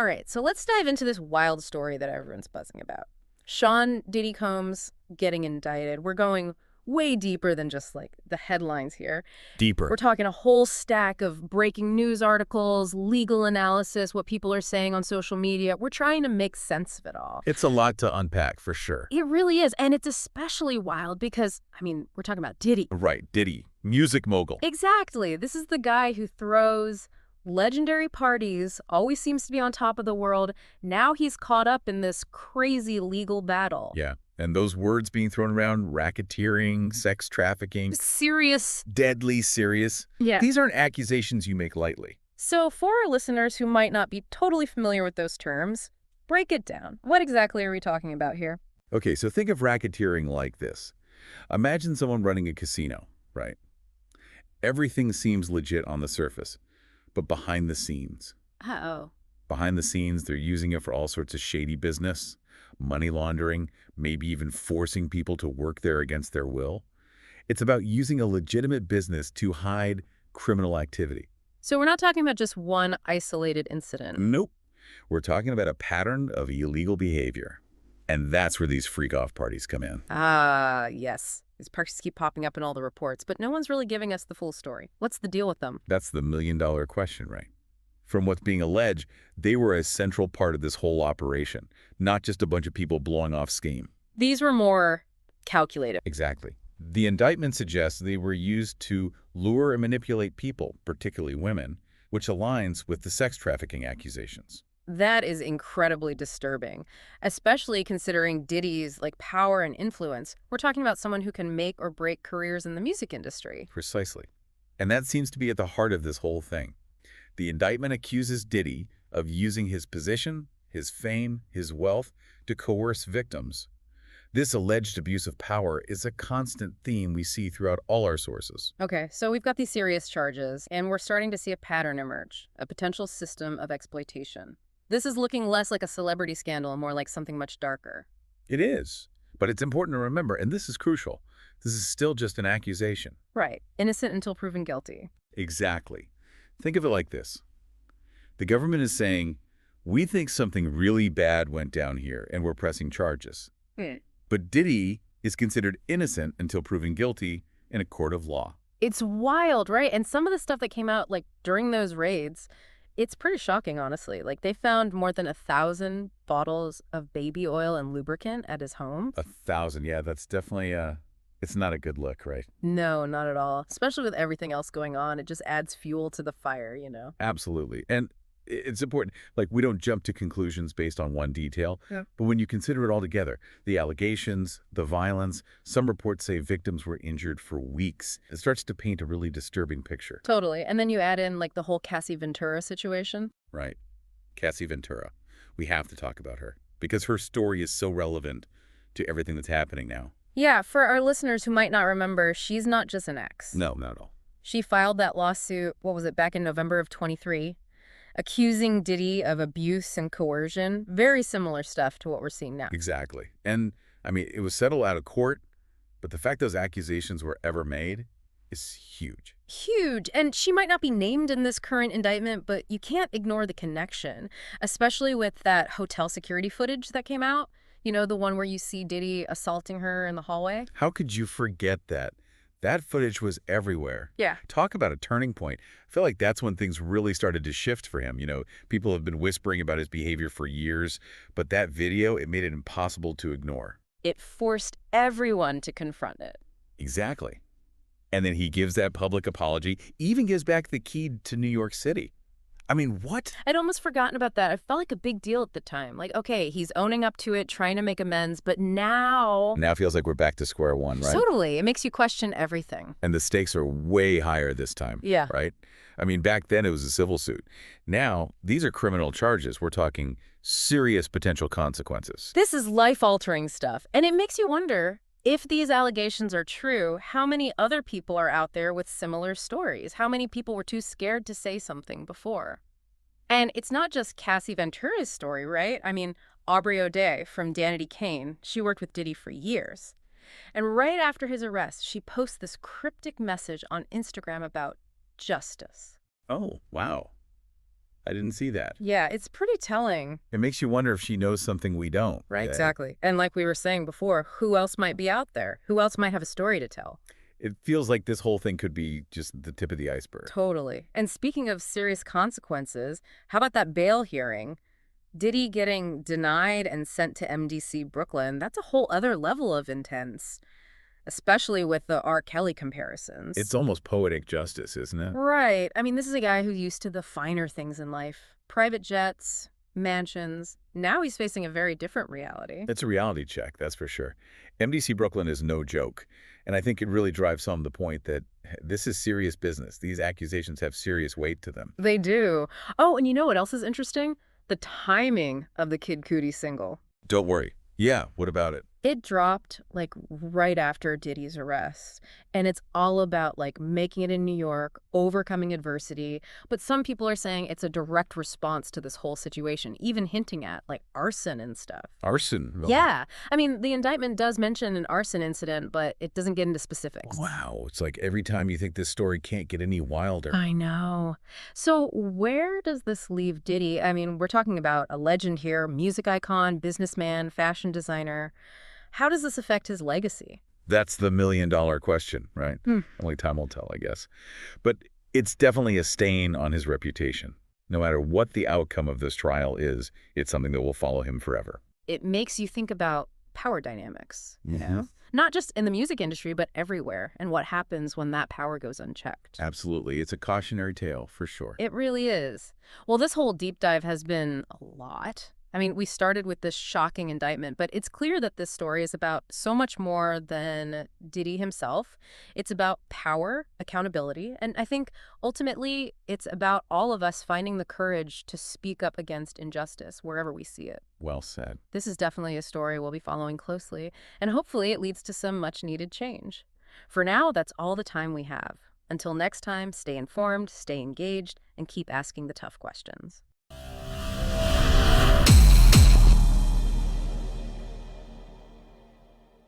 All right, so let's dive into this wild story that everyone's buzzing about. Sean Diddy Combs getting indicted. We're going way deeper than just like the headlines here. We're Deeper. talking a whole stack of breaking news articles, legal analysis, what people are saying on social media. We're trying to make sense of it all. It's a lot to unpack, for sure. It really is. And it's especially wild because, I mean, we're talking about Diddy. Right, Diddy, music mogul. Exactly. This is the guy who throws legendary parties, always seems to be on top of the world. Now he's caught up in this crazy legal battle. Yeah, and those words being thrown around, racketeering, sex trafficking, Serious. deadly serious. Yeah. These aren't accusations you make lightly. So for our listeners who might not be totally familiar with those terms, break it down. What exactly are we talking about here? Okay, so think of racketeering like this. Imagine someone running a casino, right? Everything seems legit on the surface, but behind the scenes. Uh-oh. Behind the scenes, they're using it for all sorts of shady business, money laundering, maybe even forcing people to work there against their will. It's about using a legitimate business to hide criminal activity. So we're not talking about just one isolated incident. Nope. We're talking about a pattern of illegal behavior. And that's where these freak-off parties come in. Ah, yes. These parties keep popping up in all the reports, but no one's really giving us the full story. What's the deal with them? That's the million-dollar question, right? From what's being alleged, they were a central part of this whole operation, not just a bunch of people blowing off steam. These were more calculated. Exactly. The indictment suggests they were used to lure and manipulate people, particularly women, which aligns with the sex trafficking accusations. That is incredibly disturbing, especially considering Diddy's power and influence. We're talking about someone who can make or break careers in the music industry. Precisely. And that seems to be at the heart of this whole thing. The indictment accuses Diddy of using his position, his fame, his wealth to coerce victims. This alleged abuse of power is a constant theme we see throughout all our sources. Okay, so we've got these serious charges, and we're starting to see a pattern emerge, a potential system of exploitation. This is looking less like a celebrity scandal and more like something much darker. It is. But it's important to remember, and this is crucial, this is still just an accusation. Right. Innocent until proven guilty. Exactly. Think of it like this. The government is saying, we think something really bad went down here, and we're pressing charges. But Diddy is considered innocent until proven guilty in a court of law. It's wild, right? And some of the stuff that came out during those raids, it's pretty shocking, honestly. They found more than 1,000 bottles of baby oil and lubricant at his home. 1,000, yeah, that's definitely, it's not a good look, right? No, not at all. Especially with everything else going on. It just adds fuel to the fire, you know? Absolutely. And it's important, we don't jump to conclusions based on one detail, Yeah. but when you consider it all together, the allegations, the violence, some reports say victims were injured for weeks. It starts to paint a really disturbing picture. Totally. And then you add in the whole Cassie Ventura situation. Right. Cassie Ventura. We have to talk about her because her story is so relevant to everything that's happening now. Yeah, for our listeners who might not remember, she's not just an ex. No, not at all. She filed that lawsuit, what was it, back in November of 23, accusing Diddy of abuse and coercion. Very similar stuff to what we're seeing now. Exactly. And, I mean, it was settled out of court, but the fact those accusations were ever made is huge. Huge. And she might not be named in this current indictment, but you can't ignore the connection, especially with that hotel security footage that came out. You know, the one where you see Diddy assaulting her in the hallway? How could you forget that? That footage was everywhere. Yeah. Talk about a turning point. I feel like that's when things really started to shift for him. You know, people have been whispering about his behavior for years, but that video, it made it impossible to ignore. It forced everyone to confront it. Exactly. And then he gives that public apology, even gives back the key to New York City. I mean, what? I'd almost forgotten about that. I felt like a big deal at the time. Okay, he's owning up to it, trying to make amends, but now... Now it feels like we're back to square one, right? Totally. It makes you question everything. And the stakes are way higher this time. Yeah. Right? I mean, back then it was a civil suit. Now, these are criminal charges. We're talking serious potential consequences. This is life-altering stuff, and it makes you wonder, if these allegations are true, how many other people are out there with similar stories? How many people were too scared to say something before? And it's not just Cassie Ventura's story, right? I mean, Aubrey O'Day from Danity Kane, she worked with Diddy for years. And right after his arrest, she posts this cryptic message on Instagram about justice. Oh, wow. I didn't see that. Yeah, it's pretty telling. It makes you wonder if she knows something we don't. Right, exactly. And like we were saying before, who else might be out there? Who else might have a story to tell? It feels like this whole thing could be just the tip of the iceberg. Totally. And speaking of serious consequences, how about that bail hearing? Diddy getting denied and sent to MDC Brooklyn, that's a whole other level of intense, especially with the R. Kelly It's comparisons. almost poetic justice, isn't it? Right. I mean, this is a guy who's used to the finer things in life. Private jets, mansions. Now he's facing a very different reality. It's a reality check, that's for sure. MDC Brooklyn is no joke. And I think it really drives home the point that this is serious business. These accusations have serious weight to them. They do. Oh, and you know what else is interesting? The timing of the Kid Cudi single. Don't worry. Yeah, what about it? It dropped like right after Diddy's arrest. And it's all about like making it in New York, overcoming adversity. But some people are saying it's a direct response to this whole situation, even hinting at like arson and stuff. Arson. Well, Yeah. I mean, the indictment does mention an arson incident, but it doesn't get into specifics. wow. It's like every time you think this story can't get any wilder. I know. So where does this leave Diddy? I mean, we're talking about a legend here, music icon, businessman, fashion designer. How does this affect his legacy? That's the million-dollar question, right? Hmm. Only time will tell, I guess. But it's definitely a stain on his reputation. No matter what the outcome of this trial is, it's something that will follow him forever. It makes you think about power dynamics, you Mhm. know? Not just in the music industry, but everywhere, and what happens when that power goes unchecked. Absolutely. It's a cautionary tale, for sure. It really is. Well, this whole deep dive has been a lot. I mean, we started with this shocking indictment, but it's clear that this story is about so much more than Diddy himself. It's about power, accountability, and I think ultimately it's about all of us finding the courage to speak up against injustice wherever we see it. Well said. This is definitely a story we'll be following closely, and hopefully it leads to some much-needed change. For now, that's all the time we have. Until next time, stay informed, stay engaged, and keep asking the tough questions.